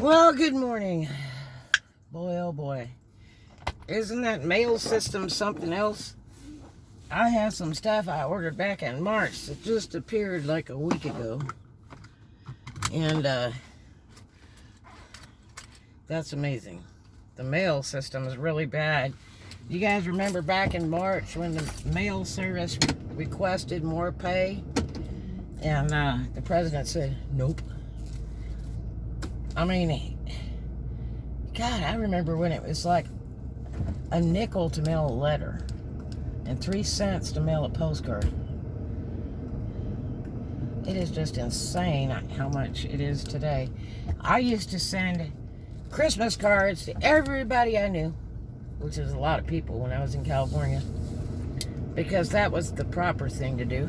Well, good morning. Boy, oh boy. Isn't that mail system something else? I have some stuff I ordered back in March that just appeared like a week ago. And that's amazing. The mail system is really bad. You guys remember back in March when the mail service requested more pay? And the president said, nope. I mean, God, I remember when it was like a nickel to mail a letter and 3 cents to mail a postcard. It is just insane how much it is today. I used to send Christmas cards to everybody I knew, which is a lot of people when I was in California, because that was the proper thing to do.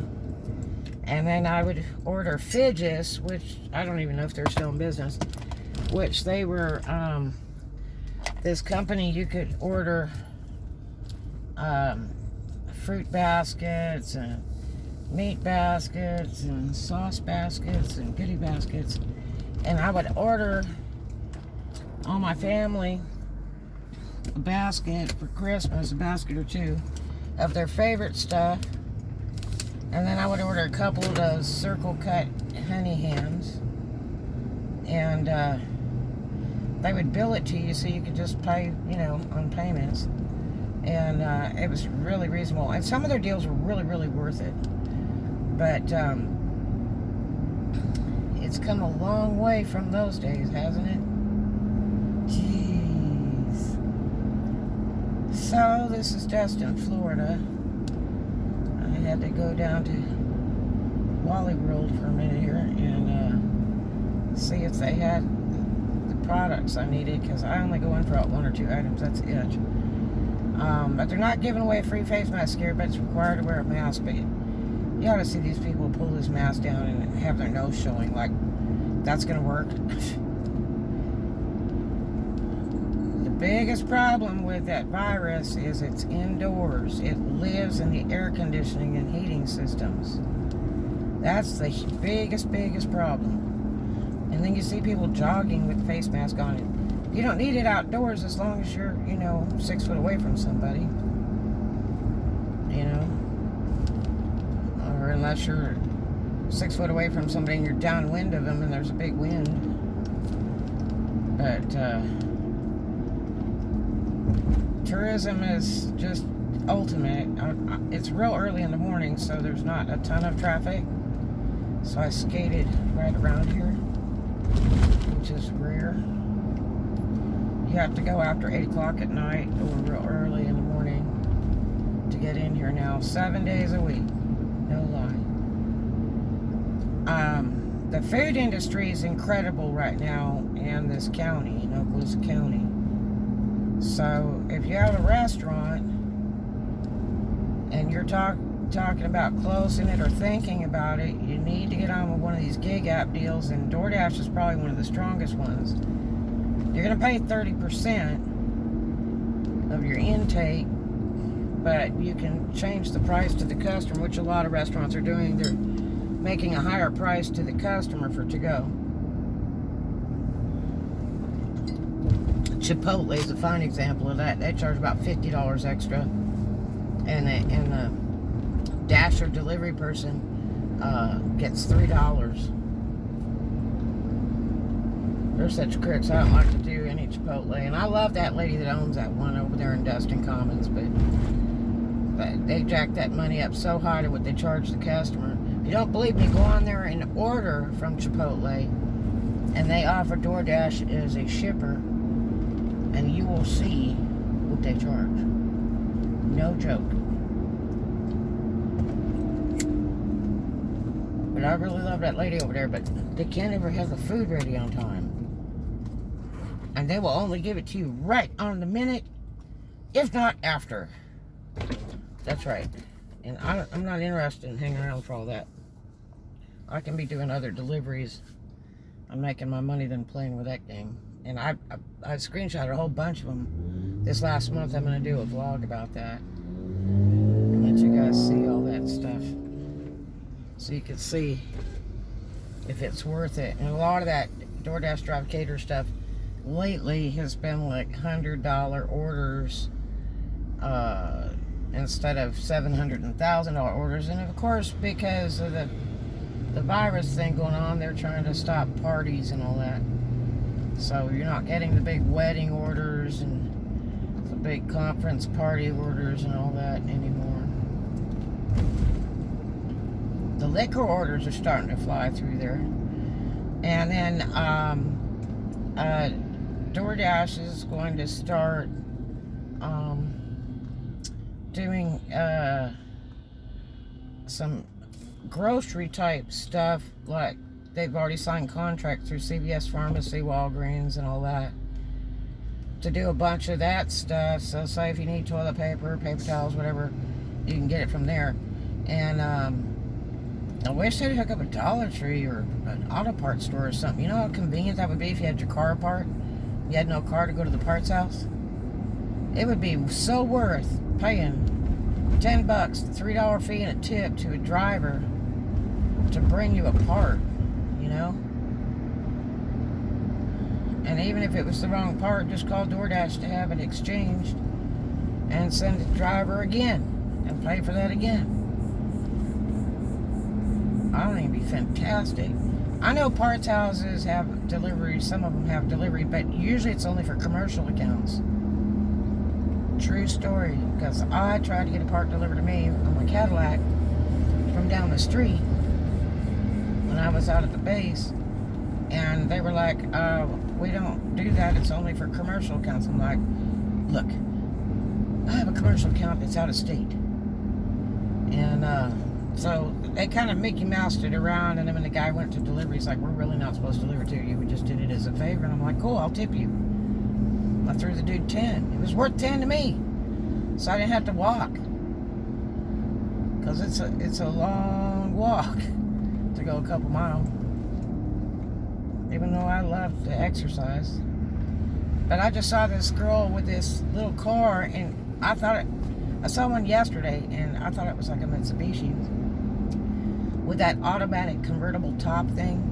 And then I would order fidgets, which I don't even know if they're still in business, which they were this company. You could order fruit baskets and meat baskets and sauce baskets and goodie baskets, and I would order all my family a basket for Christmas, a basket or two of their favorite stuff, and then I would order a couple of those circle cut honey hams, and they would bill it to you so you could just pay, on payments. And it was really reasonable. And some of their deals were really, really worth it. But it's come a long way from those days, hasn't it? Jeez. So, this is Destin, Florida. I had to go down to Wally World for a minute here and see if they had products I needed, because I only go in for 1 or 2 items. That's it. But they're not giving away a free face mask here, but it's required to wear a mask. But you ought to see these people pull this mask down and have their nose showing. Like, that's gonna work. The biggest problem with that virus is it's indoors. It lives in the air conditioning and heating systems. That's the biggest problem. And then you see people jogging with face mask on it. You don't need it outdoors as long as you're, 6 foot away from somebody. Or unless you're 6 foot away from somebody and you're downwind of them and there's a big wind. But tourism is just ultimate. It's real early in the morning, so there's not a ton of traffic. So I skated right around here, which is rare. You have to go after 8 o'clock at night or real early in the morning to get in here now. 7 days a week. No lie. The food industry is incredible right now in this county, in Okaloosa County. So if you have a restaurant and you're talking about closing it or thinking about it, you need to get on with one of these gig app deals, and DoorDash is probably one of the strongest ones. You're going to pay 30% of your intake, but you can change the price to the customer, which a lot of restaurants are doing. They're making a higher price to the customer for to-go. Chipotle is a fine example of that. They charge about $50 extra, and the Dasher delivery person gets $3. They're such crooks. I don't like to do any Chipotle, and I love that lady that owns that one over there in Destin Commons, but they jack that money up so high to what they charge the customer. If you don't believe me, go on there and order from Chipotle, and they offer DoorDash as a shipper, and you will see what they charge. No joke. But I really love that lady over there, but they can't ever have the food ready on time. And they will only give it to you right on the minute, if not after. That's right. And I'm not interested in hanging around for all that. I can be doing other deliveries. I'm making my money than playing with that game. And I screenshotted a whole bunch of them this last month. I'm going to do a vlog about that and let you guys see all that stuff, so you can see if it's worth it. And a lot of that DoorDash Drive Cater stuff lately has been like $100 orders instead of $700 and $1,000 orders. And of course, because of the virus thing going on, they're trying to stop parties and all that. So you're not getting the big wedding orders and the big conference party orders and all that anymore. The liquor orders are starting to fly through there. And then DoorDash is going to start doing some grocery type stuff, like they've already signed contracts through CVS Pharmacy, Walgreens, and all that to do a bunch of that stuff. So say if you need toilet paper, paper towels, whatever, you can get it from there. And I wish they'd hook up a Dollar Tree or an auto parts store or something. You know how convenient that would be if you had your car apart, you had no car to go to the parts house? It would be so worth paying $10, $3 fee and a tip to a driver to bring you a part, you know? And even if it was the wrong part, just call DoorDash to have it exchanged and send the driver again and pay for that again. I think it'd be fantastic. I know parts houses have delivery, some of them have delivery, but usually it's only for commercial accounts. True story, because I tried to get a part delivered to me on my Cadillac from down the street when I was out at the base, and they were like, we don't do that, it's only for commercial accounts. I'm like, look, I have a commercial account that's out of state. And so they kind of Mickey Moused it around, and then when the guy went to delivery, he's like, we're really not supposed to deliver to you, we just did it as a favor. And I'm like, cool, I'll tip you. I threw the dude 10. It was worth 10 to me, so I didn't have to walk, because it's a long walk to go a couple miles, even though I love to exercise. But I just saw this girl with this little car, and I saw one yesterday, and I thought it was like a Mitsubishi with that automatic convertible top thing.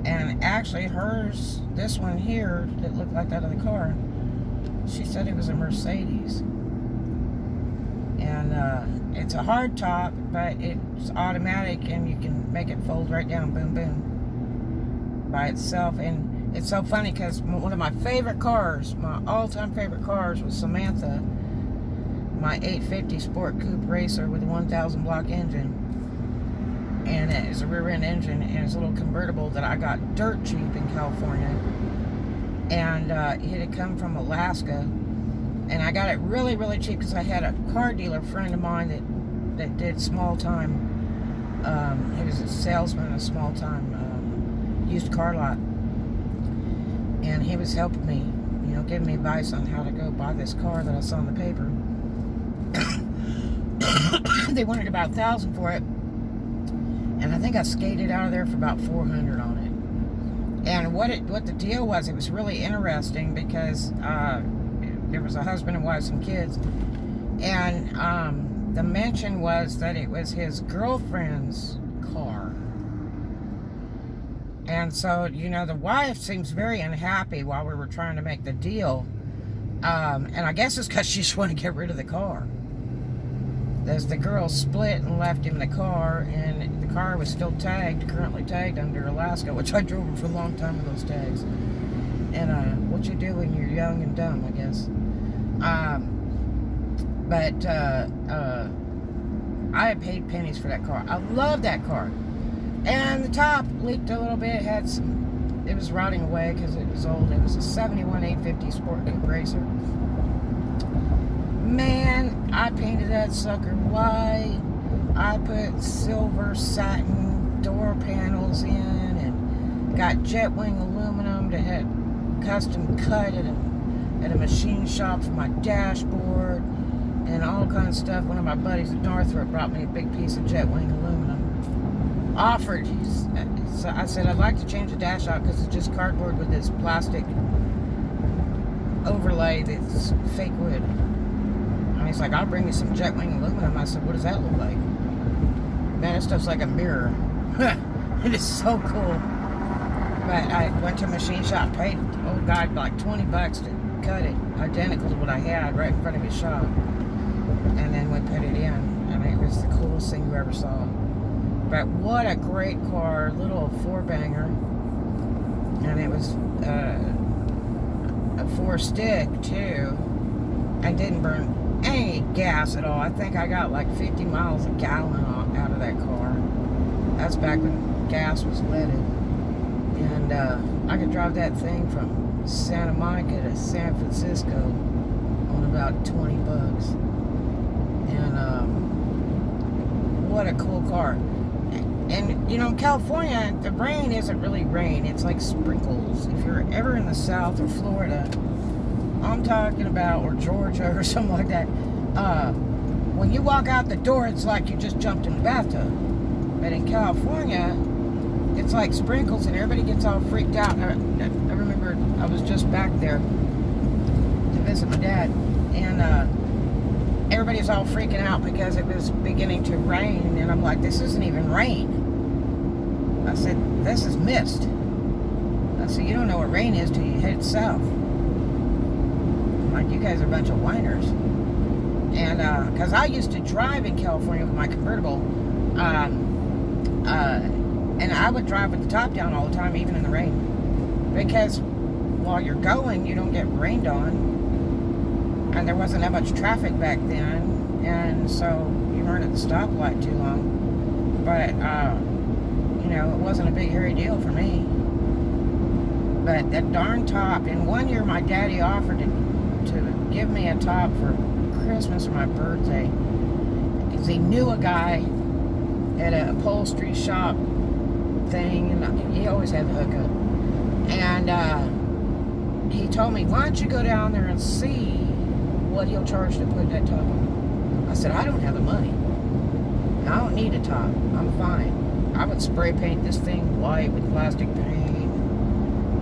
And actually hers, this one here that looked like that of the car, she said it was a Mercedes. And it's a hard top, but it's automatic, and you can make it fold right down, boom, boom, by itself. And it's so funny because one of my favorite cars, my all-time favorite cars, was Samantha, my 850 Sport Coupe Racer with a 1000 block engine. And it is a rear end engine, and it's a little convertible that I got dirt cheap in California. And it had come from Alaska, and I got it really, really cheap because I had a car dealer friend of mine that did small time. He was a salesman, a small time used car lot, and he was helping me, you know, giving me advice on how to go buy this car that I saw in the paper. They wanted about $1,000 for it. And I think I skated out of there for about $400 on it. And what the deal was, it was really interesting because there was a husband and wife and kids. And the mention was that it was his girlfriend's car. And so, you know, the wife seems very unhappy while we were trying to make the deal. And I guess it's because she just wanted to get rid of the car. As the girl split and left him the car, and the car was still currently tagged under Alaska, which I drove for a long time with those tags. And what you do when you're young and dumb, I guess. But I had paid pennies for that car. I love that car. And the top leaked a little bit. It was rotting away because it was old. It was a 71 850 Sport Coupe Racer. Man, I painted that sucker white. I put silver satin door panels in, and got jet wing aluminum to have custom cut at a machine shop for my dashboard and all kinds of stuff. One of my buddies at Northrop brought me a big piece of jet wing aluminum. Offered, so I said I'd like to change the dash out because it's just cardboard with this plastic overlay that's fake wood. And he's like, I'll bring you some jet wing aluminum. I said, what does that look like? Man, that stuff's like a mirror. It is so cool. But I went to a machine shop, paid old guy like $20 to cut it, identical to what I had right in front of his shop. And then we put it in. I mean, it was the coolest thing you ever saw. But what a great car, little 4-banger. And it was a 4-stick too. And didn't burn any gas at all. I think I got like 50 miles a gallon out of that car. That's back when gas was leaded. And I could drive that thing from Santa Monica to San Francisco on about $20. And what a cool car. And, you know, in California, the rain isn't really rain. It's like sprinkles. If you're ever in the South or Florida, I'm talking about, or Georgia or something like that, when you walk out the door, it's like you just jumped in the bathtub. But in California, it's like sprinkles, and everybody gets all freaked out. I remember I was just back there to visit my dad, and everybody's all freaking out because it was beginning to rain, and I'm like, this isn't even rain. I said, this is mist. I said, you don't know what rain is till you head south. I'm like, you guys are a bunch of whiners. And because I used to drive in California with my convertible, and I would drive with the top down all the time, even in the rain, because while you're going, you don't get rained on. And there wasn't that much traffic back then, and so you weren't at the stoplight too long. But, you know, it wasn't a big hairy deal for me. But that darn top, in one year my daddy offered to give me a top for Christmas or my birthday, because he knew a guy at a upholstery shop thing, and he always had the hookup. And he told me, why don't you go down there and see what he'll charge to put that top on. I said, I don't have the money. I don't need a top. I'm fine. I would spray paint this thing white with plastic paint.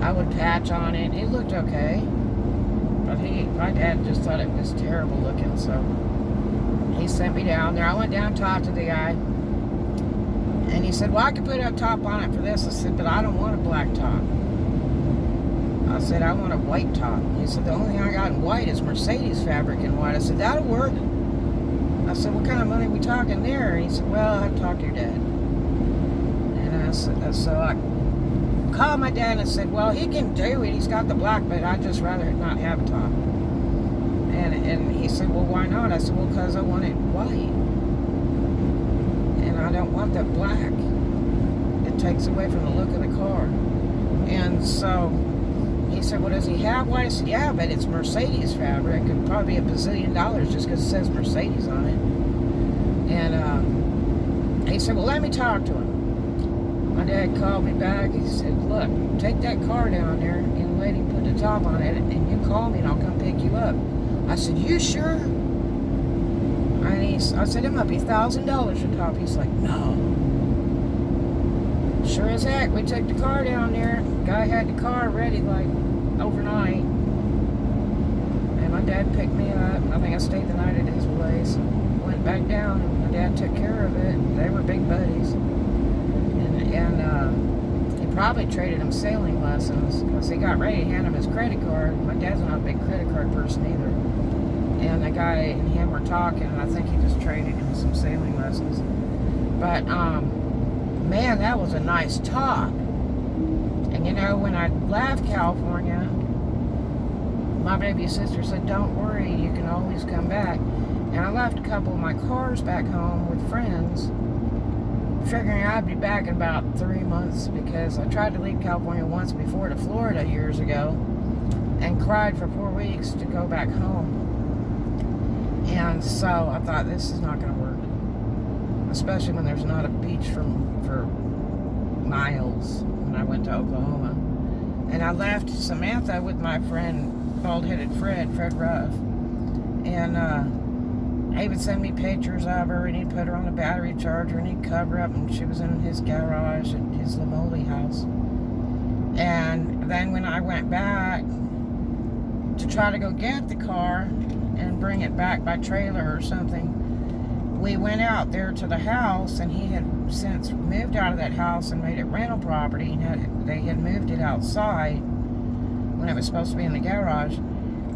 I would patch on it. It looked okay. But my dad just thought it was terrible looking, so he sent me down there. I went down and talked to the guy, and he said, well, I could put a top on it for this. I said, but I don't want a black top. I said, I want a white top. He said, the only thing I got in white is Mercedes fabric in white. I said, that'll work. I said, what kind of money are we talking there? And he said, well, I have to talk to your dad. And I said, so I called my dad and said, well, he can do it. He's got the black, but I'd just rather not have a top. And he said, well, why not? I said, well, because I want it white. And I don't want that black. It takes away from the look of the car. And so he said, well, does he have white? I said, yeah, but it's Mercedes fabric. It'd probably be $1 bazillion just because it says Mercedes on it. And he said, well, let me talk to him. My dad called me back. He said, look, take that car down there and let him put the top on it, and you call me and I'll come pick you up. I said, you sure? And I said, it might be $1,000 for top. He's like, no. Sure as heck, we took the car down there. Guy had the car ready like overnight. And my dad picked me up. I think I stayed the night at his place. Went back down, and my dad took care of it. They were big buddies. And he probably traded him sailing lessons, because he got ready to hand him his credit card. My dad's not a big credit card person either. And the guy and him were talking, and I think he just traded him some sailing lessons. But, man, that was a nice top. And you know, when I left California, my baby sister said, don't worry, you can always come back. And I left a couple of my cars back home with friends, figuring I'd be back in about 3 months, because I tried to leave California once before to Florida years ago and cried for 4 weeks to go back home. And so I thought, this is not going to work, especially when there's not a beach for miles when I went to Oklahoma. And I left Samantha with my friend, bald-headed Fred Ruff. And he would send me pictures of her, and he'd put her on a battery charger, and he'd cover her up, and she was in his garage at his Lamoli house. And then when I went back to try to go get the car and bring it back by trailer or something, we went out there to the house, and he had since moved out of that house and made it rental property, and they had moved it outside when it was supposed to be in the garage.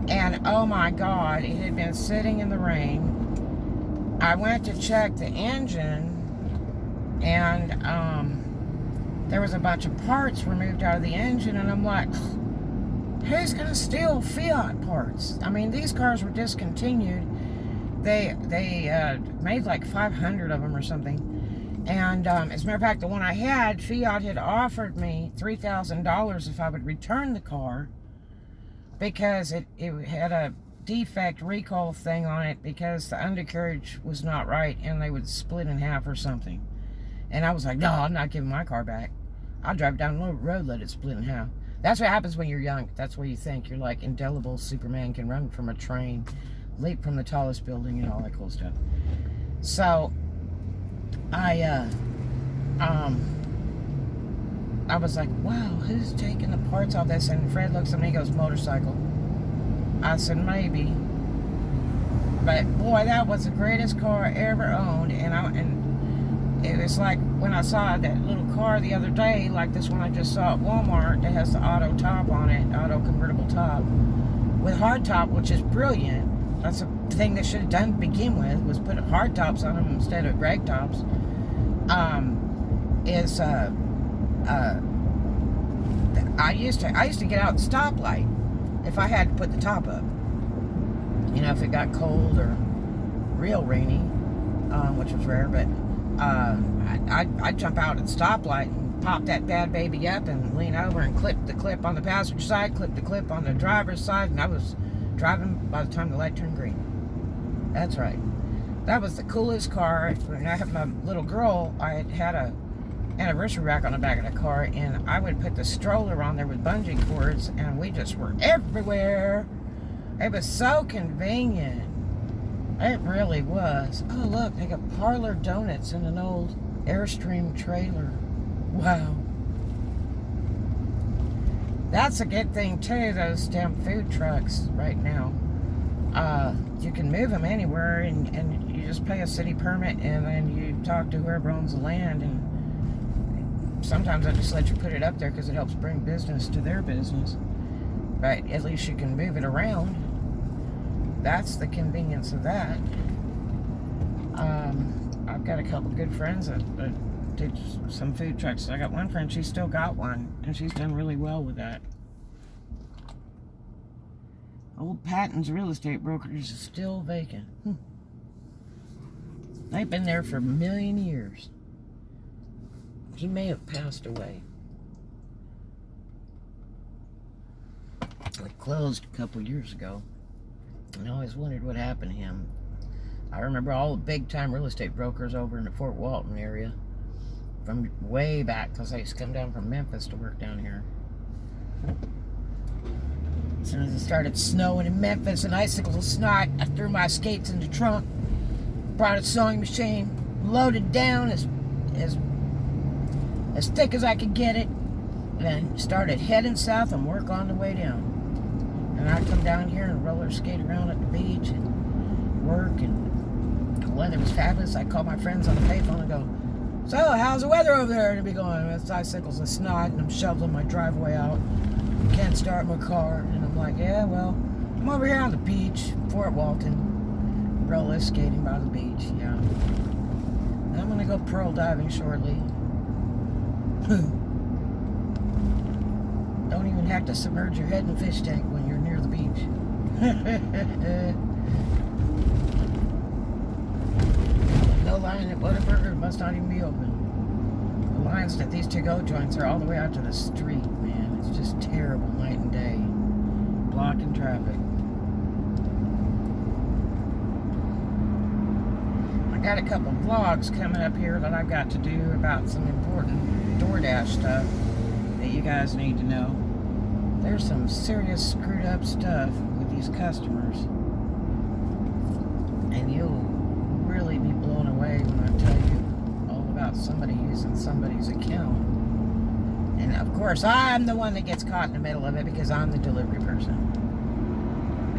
And oh my God, it had been sitting in the rain. I went to check the engine, and there was a bunch of parts removed out of the engine, and I'm like, who's gonna steal Fiat parts? I mean, these cars were discontinued. They made like 500 of them or something. And as a matter of fact, the one I had, Fiat had offered me $3,000 if I would return the car, because it had a defect recall thing on it, because the undercarriage was not right and they would split in half or something. And I was like, no, I'm not giving my car back. I'll drive down the road, let it split in half. That's what happens when you're young. That's what you think. You're like indelible Superman, can run from a train, leap from the tallest building, and all that cool stuff. So I was like, wow, who's taking the parts off this? And Fred looks at me and goes, motorcycle. I said, maybe. But boy, that was the greatest car I ever owned. And it was like when I saw that little car the other day, like this one I just saw at Walmart, that has the auto top on it, auto convertible top, with hard top, which is brilliant. That's a thing they should have done to begin with, was put hard tops on them instead of rag tops. I used to get out at the stoplight if I had to put the top up. You know, if it got cold or real rainy, which was rare, but I'd jump out at the stoplight and pop that bad baby up and lean over and clip the clip on the passenger side, clip the clip on the driver's side, and I was driving by the time the light turned green. That's right. That was the coolest car. When I had my little girl, I had a anniversary rack on the back of the car, and I would put the stroller on there with bungee cords, and we just were everywhere. It was so convenient. It really was. Oh, look, they got Parlor Donuts in an old Airstream trailer. Wow. That's a good thing, too, those damn food trucks right now. You can move them anywhere, and you just pay a city permit, and then you talk to whoever owns the land, and sometimes I just let you put it up there because it helps bring business to their business. But at least you can move it around. That's the convenience of that. I've got a couple good friends that did some food trucks. I got one friend, she's still got one, and she's done really well with that. Old Patton's real estate brokerage is still vacant. They've been there for a million years. He may have passed away. It closed a couple years ago. And I always wondered what happened to him. I remember all the big-time real estate brokers over in the Fort Walton area from way back, because I used to come down from Memphis to work down here. As soon as it started snowing in Memphis and icicles of snot, I threw my skates in the trunk, brought a sewing machine, loaded down as thick as I could get it, and then started heading south and work on the way down. And I'd come down here and roller skate around at the beach and work, and the weather was fabulous. I'd call my friends on the payphone and go, so, how's the weather over there? And it'd be going, it's icicles and snot, and I'm shoveling my driveway out. Can't start my car. And I'm like, yeah, well, I'm over here on the beach, Fort Walton, roller skating by the beach, yeah. I'm going to go pearl diving shortly. Don't even have to submerge your head in a fish tank when you're near the beach. No line at Whataburger must not even be open. The lines at these to-go joints are all the way out to the street, man. It's just terrible night and day. Blocking traffic. I got a couple vlogs coming up here that I've got to do about some important DoorDash stuff that you guys need to know. There's some serious screwed up stuff with these customers, and you'll really be blown away when I tell you all about somebody using somebody's account. And of course I'm the one that gets caught in the middle of it because I'm the delivery person.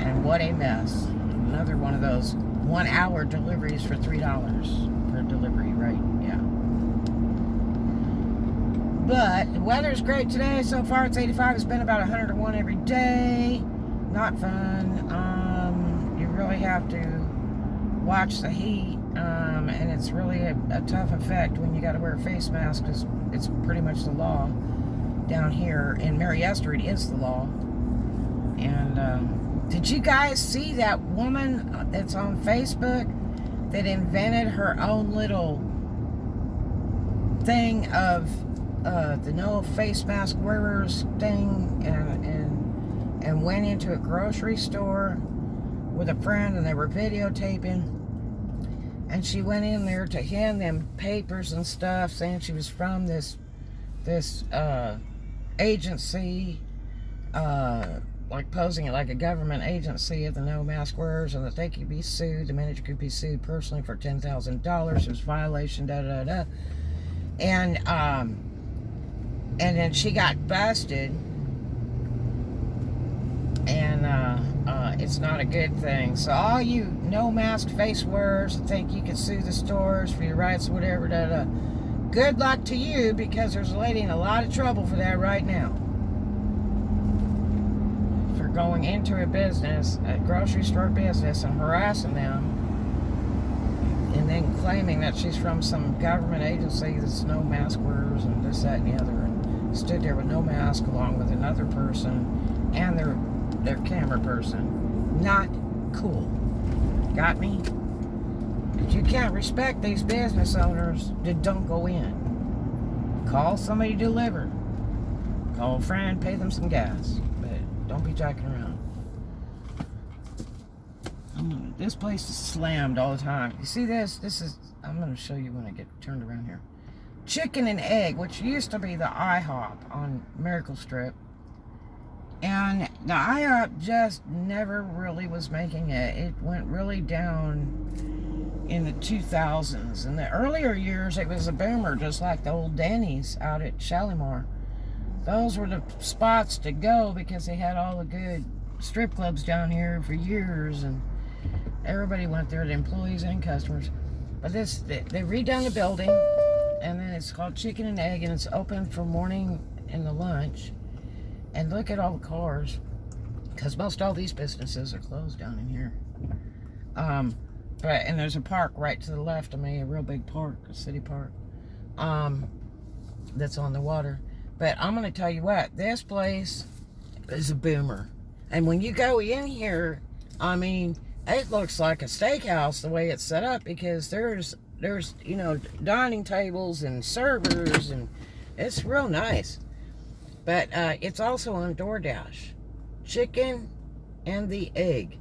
And what a mess. another one of those 1 hour deliveries for $3 for delivery, right? Yeah. But the weather's great today. So far it's 85. It's been about 101 every day. Not fun. You really have to watch the heat. And it's really a tough effect when you got to wear a face mask, because it's pretty much the law down here. In Mary Esther, it is the law. And did you guys see that woman that's on Facebook that invented her own little thing of the no face mask wearers thing, and went into a grocery store with a friend, and they were videotaping, and she went in there to hand them papers and stuff saying she was from this agency, like posing it like a government agency of the no mask wearers, and that they could be sued. The manager could be sued personally for $10,000. It was violation, da-da-da. And then she got busted, and it's not a good thing. So all you no mask face wearers that think you can sue the stores for your rights, whatever, da-da, good luck to you, because there's a lady in a lot of trouble for that right now. For going into a business, a grocery store business, and harassing them, and then claiming that she's from some government agency that's no mask wearers and this, that, and the other, and stood there with no mask along with another person and their camera person. Not cool. Got me? If you can't respect these business owners, then don't go in. Call somebody to deliver. Call a friend, pay them some gas. But don't be jacking around. This place is slammed all the time. You see this? I'm going to show you when I get turned around here. Chicken and Egg, which used to be the IHOP on Miracle Strip. And the IHOP just never really was making it. It went really down in the 2000s. In the earlier years, it was a boomer, just like the old Denny's out at Shalimar. Those were the spots to go because they had all the good strip clubs down here for years, and everybody went there, the employees and customers. But they redone the building, and then it's called Chicken and Egg, and it's open for morning and the lunch. And look at all the cars, because most all these businesses are closed down in here. And there's a park right to the left of me, a real big park, a city park, that's on the water. But I'm going to tell you what, this place is a boomer. And when you go in here, I mean, it looks like a steakhouse the way it's set up, because there's dining tables and servers, and it's real nice. But it's also on DoorDash. Chicken and the egg.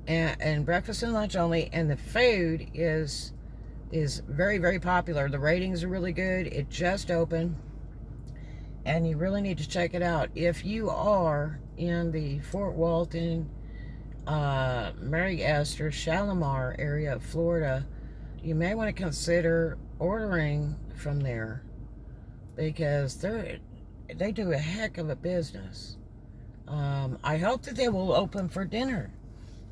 And breakfast and lunch only. And the food is very, very popular. The ratings are really good. It just opened. And you really need to check it out. If you are in the Fort Walton, Mary Esther, Shalimar area of Florida, you may want to consider ordering from there, because they do a heck of a business. I hope that they will open for dinner.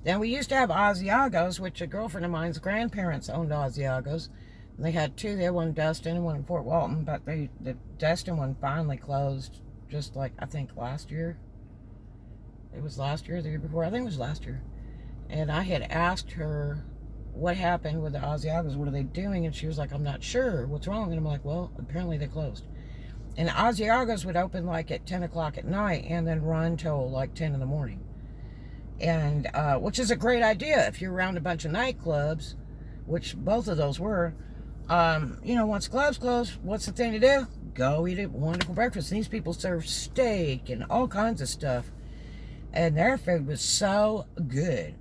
Then we used to have Asiagos, which a girlfriend of mine's grandparents owned Asiagos. They had two. They had one in Destin and one in Fort Walton, but the Destin one finally closed just like, I think, last year. It was last year or the year before. I think it was last year. And I had asked her what happened with the Asiagos. What are they doing? And she was like, I'm not sure. What's wrong? And I'm like, well, apparently they closed. And Asiagos would open like at 10 o'clock at night and then run till like 10 in the morning. And, which is a great idea if you're around a bunch of nightclubs, which both of those were. Once clubs close, what's the thing to do? Go eat a wonderful breakfast. And these people serve steak and all kinds of stuff. And their food was so good.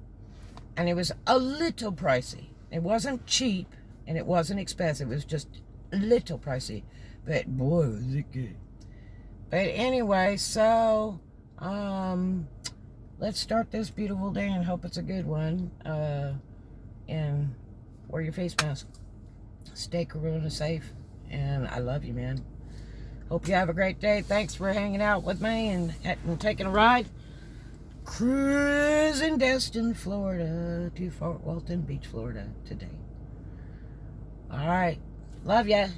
And it was a little pricey. It wasn't cheap and it wasn't expensive. It was just a little pricey. But boy, was it good. But anyway, so let's start this beautiful day and hope it's a good one. And wear your face mask. Stay corona safe. And I love you, man. Hope you have a great day. Thanks for hanging out with me and taking a ride. cruising destin, Florida to Fort Walton Beach, Florida today. All right. Love ya.